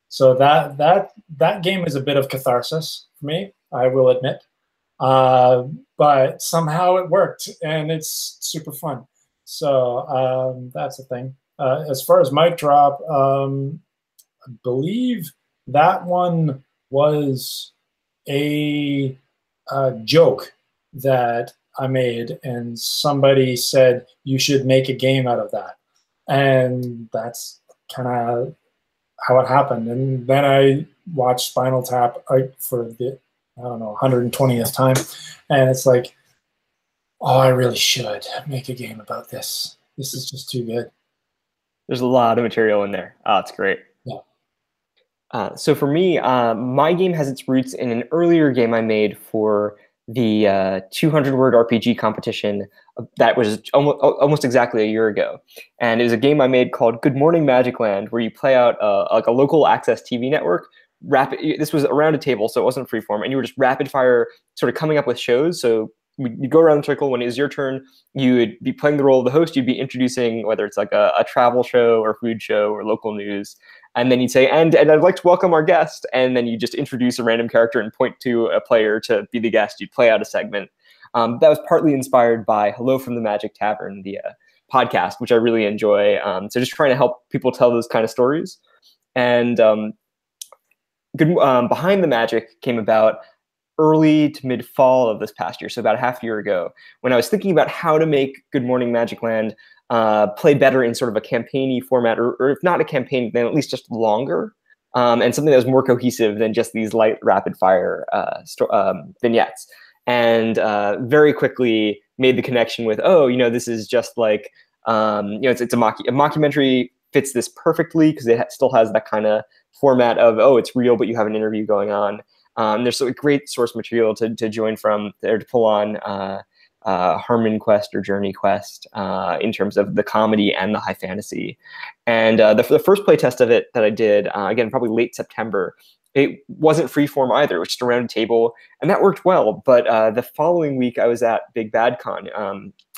So that game is a bit of catharsis for me, I will admit. But somehow it worked, and it's super fun. So that's the thing. As far as mic drop, I believe that one was a joke that I made, and somebody said you should make a game out of that, and that's kind of how it happened. And then I watched Spinal Tap for the 120th time, and it's like, oh, I really should make a game about this. This is just too good. There's a lot of material in there. Oh, it's great. Yeah. So for me, my game has its roots in an earlier game I made for the 200-word RPG competition that was almost exactly a year ago. And it was a game I made called Good Morning Magic Land, where you play out like a local access TV network. This was around a table, so it wasn't freeform, and you were just rapid fire sort of coming up with shows. So you go around the circle. When it was your turn, you would be playing the role of the host. You'd be introducing whether it's like a travel show or food show or local news. And then you'd say, and I'd like to welcome our guest. And then you just introduce a random character and point to a player to be the guest. You'd play out a segment. That was partly inspired by Hello from the Magic Tavern, the podcast, which I really enjoy. So just trying to help people tell those kind of stories. And Behind the Magic came about early to mid fall of this past year, so about a half year ago, when I was thinking about how to make Good Morning Magic Land play better in sort of a campaign-y format, or if not a campaign, then at least just longer. and something that was more cohesive than just these light, rapid-fire vignettes. And very quickly made the connection with, oh, this is just like, it's a mockumentary fits this perfectly because it still has that kind of format of, oh, it's real, but you have an interview going on. There's a great source material to join from there, to pull on Harmon Quest or Journey Quest in terms of the comedy and the high fantasy. And the first play test of it that I did, again, probably late September, it wasn't freeform either. It was just a round table, and that worked well. But the following week, I was at Big Bad Con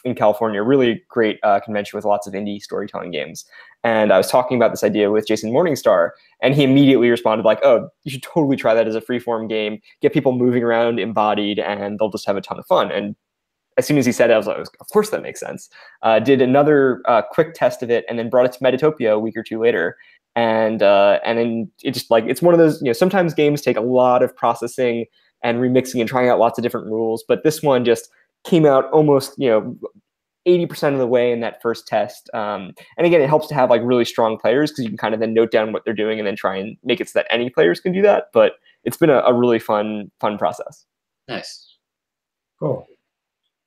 in California, a really great convention with lots of indie storytelling games. And I was talking about this idea with Jason Morningstar, and he immediately responded like, oh, you should totally try that as a freeform game, get people moving around embodied, and they'll just have a ton of fun. And as soon as he said it, I was like, of course that makes sense. Did another quick test of it, and then brought it to Metatopia a week or two later. And then it just it's one of those, sometimes games take a lot of processing and remixing and trying out lots of different rules, but this one just came out almost 80% of the way in that first test. And again, it helps to have really strong players because you can kind of then note down what they're doing and then try and make it so that any players can do that. But it's been a really fun process. Nice. Cool.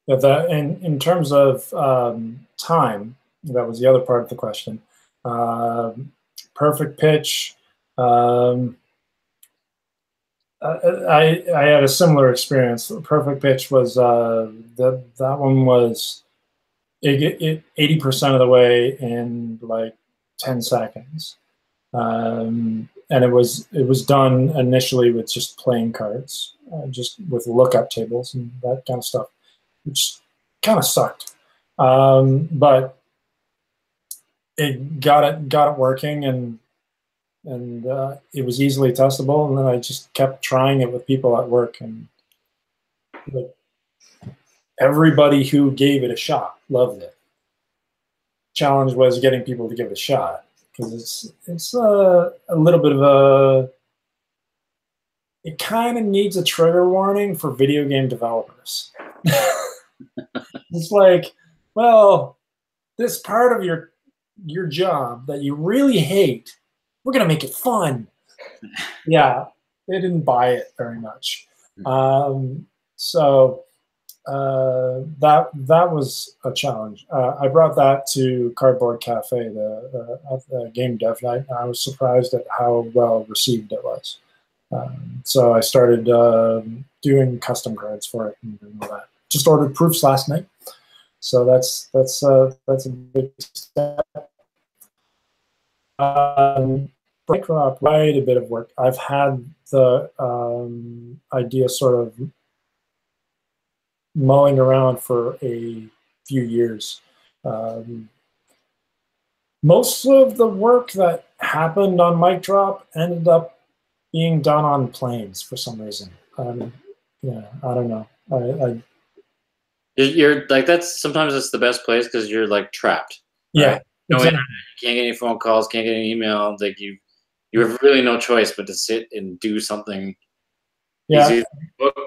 But in terms of time, that was the other part of the question. Perfect Pitch. I had a similar experience. Perfect Pitch was that one was 80% of the way in 10 seconds, and it was done initially with just playing cards, just with lookup tables and that kind of stuff, which kind of sucked, but it got it working, and it was easily testable. And then I just kept trying it with people at work, and everybody who gave it a shot loved it. Challenge was getting people to give it a shot, because it's a little bit of it kind of needs a trigger warning for video game developers. It's like, well, this part of your job that you really hate, we're gonna make it fun. Yeah, they didn't buy it very much. So that was a challenge. I brought that to Cardboard Cafe, the game dev night. I was surprised at how well received it was. So I started doing custom cards for it and all that. Just ordered proofs last night, so that's a big step. Breakdrop, quite a bit of work. I've had the idea sort of mulling around for a few years. Most of the work that happened on Mic Drop ended up being done on planes for some reason. Yeah, I don't know. You're that's sometimes it's the best place because you're trapped. Yeah, right? No exactly. internet, you can't get any phone calls, can't get any email. You have really no choice but to sit and do something. Yeah. Easy,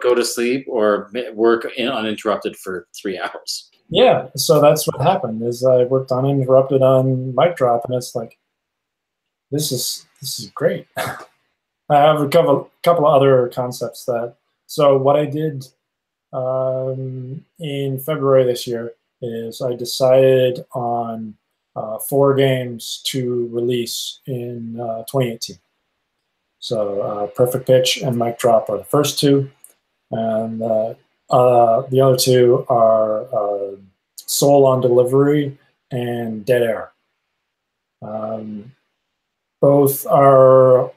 go to sleep or work uninterrupted for 3 hours. Yeah, so that's what happened. Is I worked uninterrupted on Mic Drop, and it's like, this is great. I have a couple of other concepts that. So what I did in February this year is I decided on 4 games to release in 2018. So Perfect Pitch and Mic Drop are the first 2, and the other 2 are Soul on Delivery and Dead Air. Both are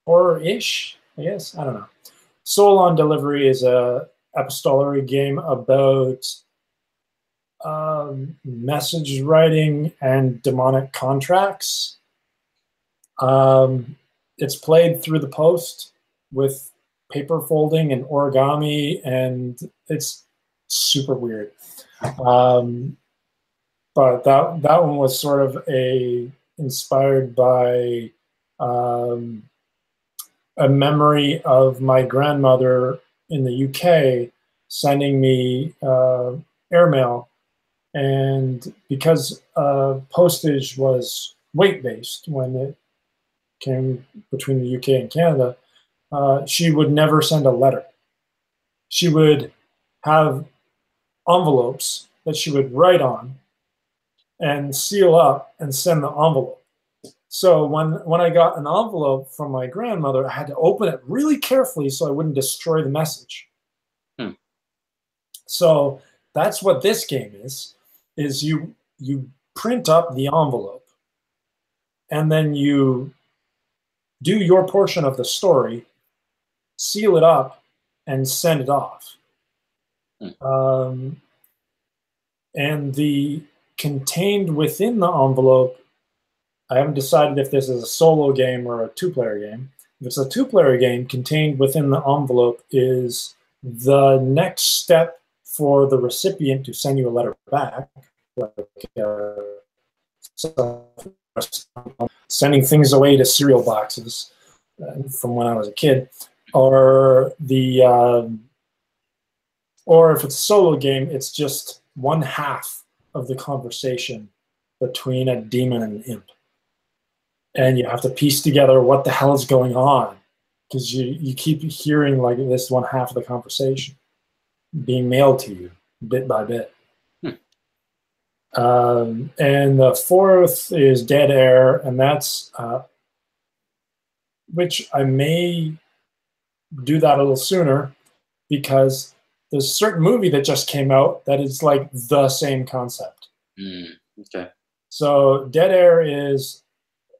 horror-ish, I guess. I don't know. Soul on Delivery is a epistolary game about message writing and demonic contracts. It's played through the post with paper folding and origami, and it's super weird. But that one was sort of inspired by a memory of my grandmother in the UK sending me airmail, and because postage was weight-based when came between the UK and Canada, she would never send a letter. She would have envelopes that she would write on and seal up and send the envelope. So when I got an envelope from my grandmother, I had to open it really carefully so I wouldn't destroy the message. Hmm. So that's what this game is you print up the envelope and then you do your portion of the story, seal it up, and send it off. And the contained within the envelope, I haven't decided if this is a solo game or a two-player game. If it's a two-player game, contained within the envelope is the next step for the recipient to send you a letter back, like sending things away to cereal boxes from when I was a kid, or or if it's a solo game, it's just one half of the conversation between a demon and an imp. And you have to piece together what the hell is going on, because you keep hearing like this one half of the conversation being mailed to you bit by bit. And the fourth is Dead Air, and that's which I may do that a little sooner, because there's a certain movie that just came out that is like the same concept. Okay. So Dead Air is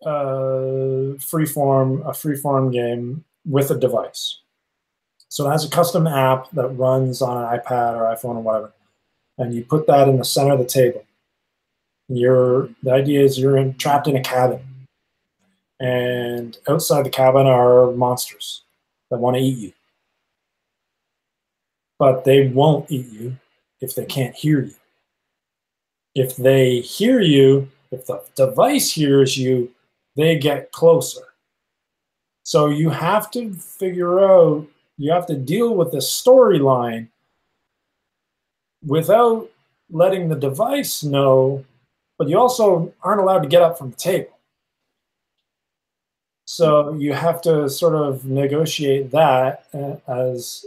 a freeform game with a device. So it has a custom app that runs on an iPad or iPhone or whatever, and you put that in the center of the table. The idea is you're trapped in a cabin, and outside the cabin are monsters that want to eat you. But they won't eat you if they can't hear you. If they hear you, if the device hears you, they get closer. So you have to figure out, you have to deal with the storyline without letting the device know, but you also aren't allowed to get up from the table. So you have to sort of negotiate that as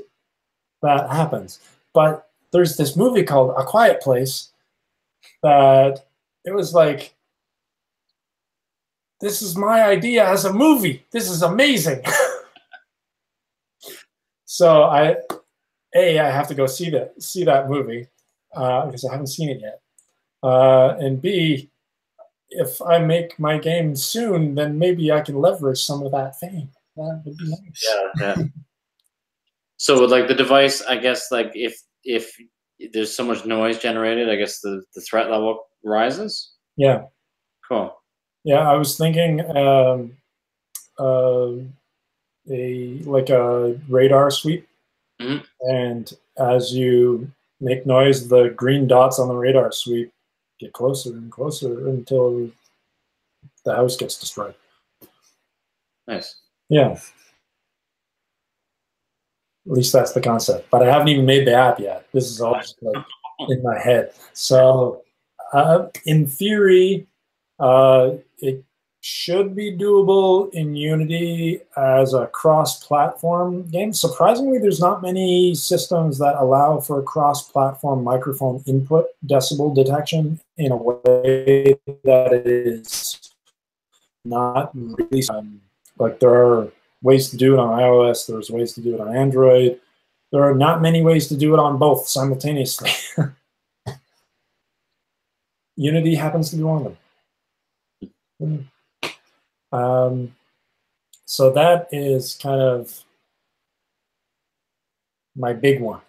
that happens. But there's this movie called A Quiet Place that it was like, this is my idea as a movie. This is amazing. So I have to go see that movie because I haven't seen it yet. And B, if I make my game soon, then maybe I can leverage some of that fame. That would be nice. Yeah. So with like the device, I guess like if there's so much noise generated, I guess the threat level rises. Yeah. Cool. Yeah, I was thinking like a radar sweep, and as you make noise, the green dots on the radar sweep get closer and closer until the house gets destroyed. Nice. Yeah. At least that's the concept. But I haven't even made the app yet. This is all just like in my head. So in theory, it should be doable in Unity as a cross-platform game. Surprisingly, there's not many systems that allow for cross-platform microphone input decibel detection in a way that is not really like there are ways to do it on iOS, there's ways to do it on Android. There are not many ways to do it on both simultaneously. Unity happens to be one of them. So that is kind of my big one.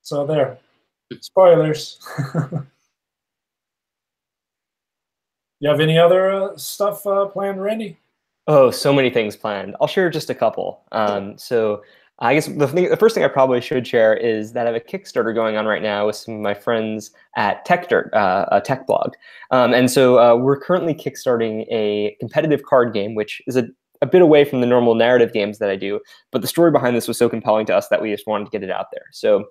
So there, spoilers. You have any other stuff planned, Randy? Oh, so many things planned. I'll share just a couple. So I guess the first thing I probably should share is that I have a Kickstarter going on right now with some of my friends at TechDirt, a tech blog. And so we're currently kickstarting a competitive card game, which is a bit away from the normal narrative games that I do. But the story behind this was so compelling to us that we just wanted to get it out there. So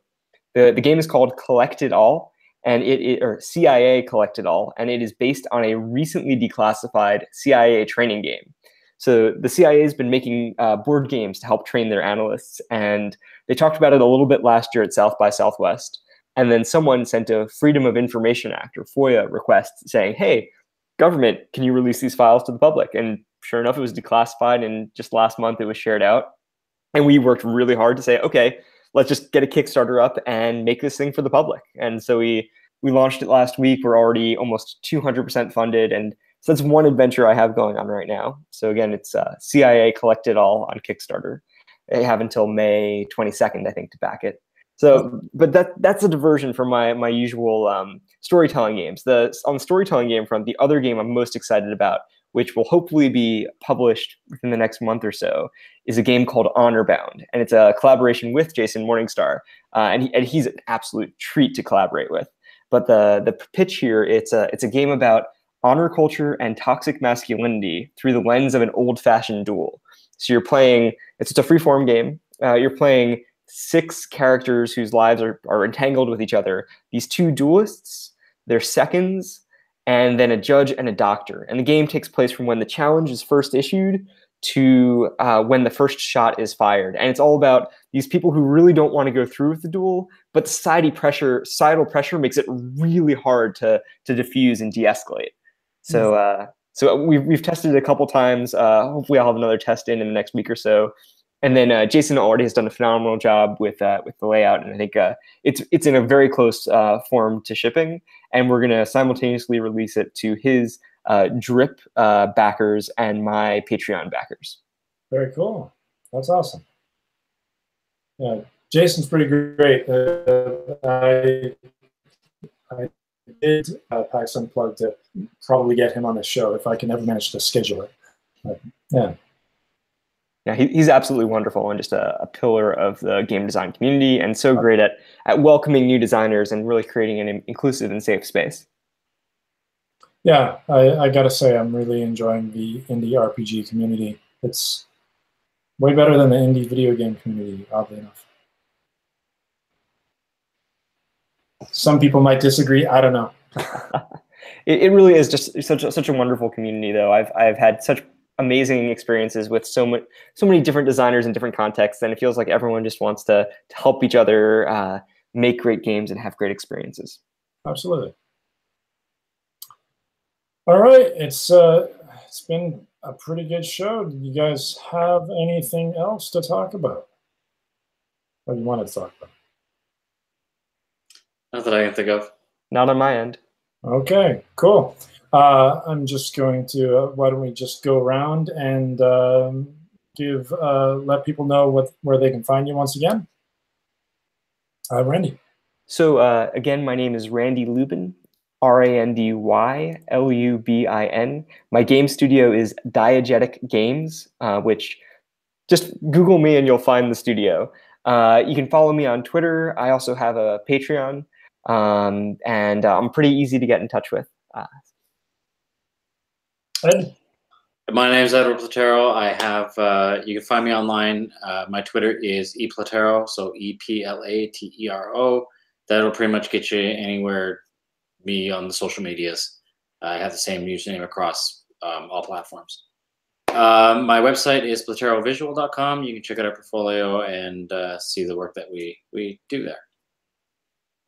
the game is called Collect It All. and or CIA Collect It All, and it is based on a recently declassified CIA training game. So the CIA has been making board games to help train their analysts, and they talked about it a little bit last year at South by Southwest. And then someone sent a Freedom of Information Act, or FOIA, request saying, hey, government, can you release these files to the public? And sure enough, it was declassified, and just last month it was shared out. And we worked really hard to say, okay, let's just get a Kickstarter up and make this thing for the public. And so we launched it last week. We're already almost 200% funded, and so that's one adventure I have going on right now. So again, it's CIA Collect It All on Kickstarter. They have until May 22nd, I think, to back it. So, but that's a diversion from my usual storytelling games. On the storytelling game front, the other game I'm most excited about, which will hopefully be published within the next month or so, is a game called Honor Bound, and it's a collaboration with Jason Morningstar, and he's an absolute treat to collaborate with. But the pitch here, it's a game about honor culture and toxic masculinity through the lens of an old-fashioned duel. So you're playing, it's just a free-form game. You're playing 6 characters whose lives are entangled with each other. These 2 duelists, their seconds, and then a judge and a doctor. And the game takes place from when the challenge is first issued to when the first shot is fired. And it's all about these people who really don't want to go through with the duel, but societal pressure makes it really hard to diffuse and de-escalate. So we've tested it a couple times. Hopefully I'll have another test in the next week or so. And then Jason already has done a phenomenal job with the layout, and I think it's in a very close form to shipping. And we're going to simultaneously release it to his Drip backers and my Patreon backers. Very cool. That's awesome. Yeah, Jason's pretty great. I did PAX Unplugged to probably get him on the show if I can ever manage to schedule it. But, yeah. Yeah, he's absolutely wonderful and just a pillar of the game design community, and so great at welcoming new designers and really creating an inclusive and safe space. Yeah, I gotta say, I'm really enjoying the indie RPG community. It's way better than the indie video game community, oddly enough. Some people might disagree. I don't know. It really is just such a wonderful community, though. I've had such amazing experiences with so many different designers in different contexts, and it feels like everyone just wants to help each other make great games and have great experiences. Absolutely. All right, it's been a pretty good show. Do you guys have anything else to talk about? What do you want to talk about? Not that I can think of. Not on my end. Okay, cool. I'm just going to, why don't we just go around and let people know where they can find you once again. Randy. So again, my name is Randy Lubin, RandyLubin. My game studio is Diegetic Games, which just Google me and you'll find the studio. You can follow me on Twitter. I also have a Patreon, and I'm pretty easy to get in touch with. Ed? My name is Edward Platero. I have, you can find me online. My Twitter is eplatero, so EPLATERO. That'll pretty much get you anywhere, me on the social medias. I have the same username across all platforms. My website is platerovisual.com. You can check out our portfolio and see the work that we do there.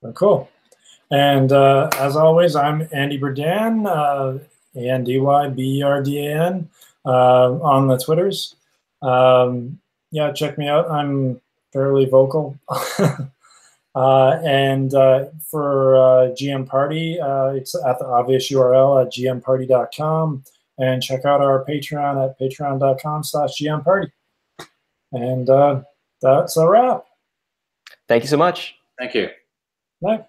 Oh, cool. And as always, I'm Andy Berdan. ANDYBERDAN on the Twitters. Yeah, check me out. I'm fairly vocal. And for GM Party, it's at the obvious URL at gmparty.com. And check out our Patreon at patreon.com/gmparty. And that's a wrap. Thank you so much. Thank you. Bye.